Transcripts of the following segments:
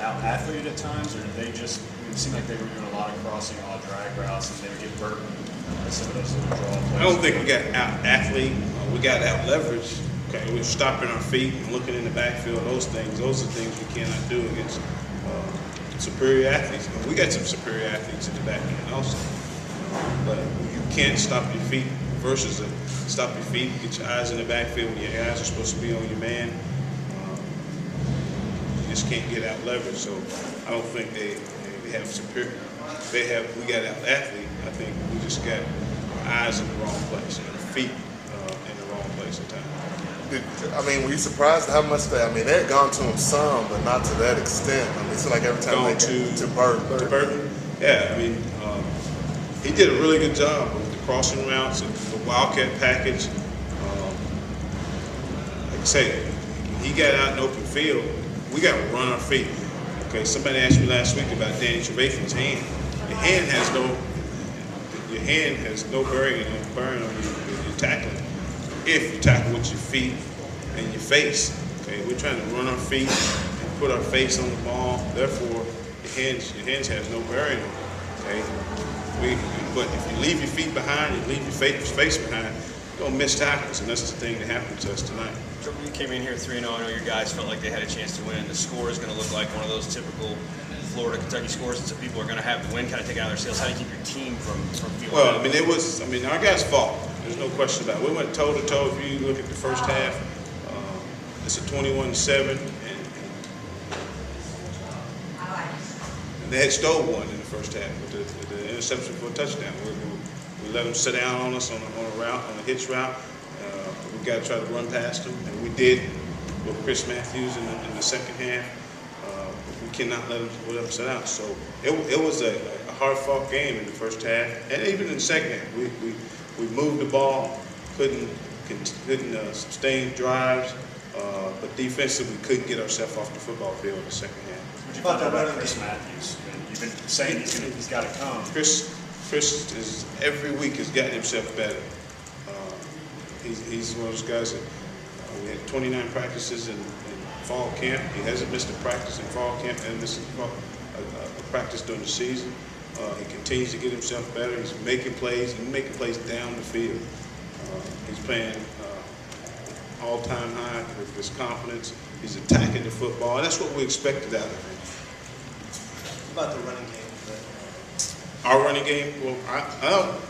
out-athleted at times, or did they just, it seemed like they were doing a lot of crossing, a lot of drag routes, and they would get burdened by some of those little draw plays? I don't think we got out-athlete. We got out-leverage. Okay, we're stopping our feet and looking in the backfield. Those are things we cannot do against superior athletes. We got some superior athletes in the back end also. But you can't stop your feet versus stop your feet, get your eyes in the backfield when your eyes are supposed to be on your man. You just can't get out leverage. So I don't think they have superior. We got out athlete. I think we just got our eyes in the wrong place and our feet in the wrong place at times. I mean, were you surprised how much they had gone to him some, but not to that extent? I mean, it's like every time gone to Burton. Yeah, I mean, he did a really good job with the crossing routes and the Wildcat package. Like I say, when he got out in open field, we got to run our feet. Okay, somebody asked me last week about Danny Trevathan's hand. Your hand has no bearing on your tackling. If you tackle with your feet and your face, okay, we're trying to run our feet and put our face on the ball. Therefore, your hands has no bearing on it. Okay, but if you leave your feet behind, you leave your face behind, you're gonna miss tackles, and that's the thing that happened to us tonight. You came in here 3-0. I know your guys felt like they had a chance to win. The score is going to look like one of those typical Florida, Kentucky scores, and so people are going to have the win kind of take out of their sails. How do you keep your team from feeling Well, that? Our guys fought. There's no question about it. We went toe to toe. If you look at the first half, it's a 21-7, and they had stole one in the first half with the interception for a touchdown. We let them sit down on us on a route, on a hitch route. We got to try to run past them, and we did with Chris Matthews in the second half. We cannot let them sit out. So it was a hard-fought game in the first half, and even in the second half. We moved the ball, couldn't sustain drives, but defensively we couldn't get ourselves off the football field in the second half. What do you thought about Chris Matthews? I mean, you've been saying he's got to come. Chris is every week has gotten himself better. He's one of those guys that we had 29 practices in fall camp. He hasn't missed a practice in fall camp and missed a practice during the season. He continues to get himself better. He's making plays down the field. He's playing all-time high with his confidence. He's attacking the football, and that's what we expected out of him. What about the running game? Our running game, well,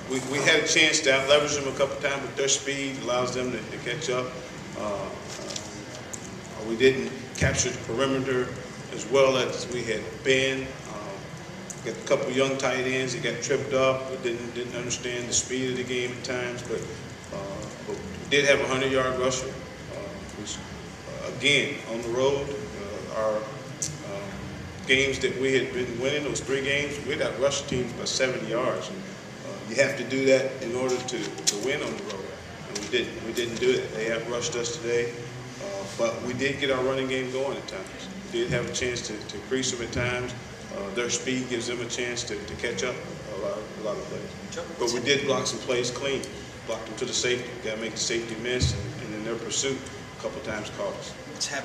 we had a chance to out-leverage them a couple times, but their speed allows them to catch up. We didn't capture the perimeter as well as we had been. Got a couple young tight ends that got tripped up, but didn't understand the speed of the game at times. But we did have a 100-yard rusher, which again on the road, our games that we had been winning, those 3 games, we had rushed teams by 70 yards. You have to do that in order to win on the road, and we didn't do it. They have rushed us today, but we did get our running game going at times. We did have a chance to increase them at times. Their speed gives them a chance to catch up a lot of plays. But we did block some plays clean. Blocked them to the safety. Got to make the safety miss, and in their pursuit, a couple times caught us. What's happened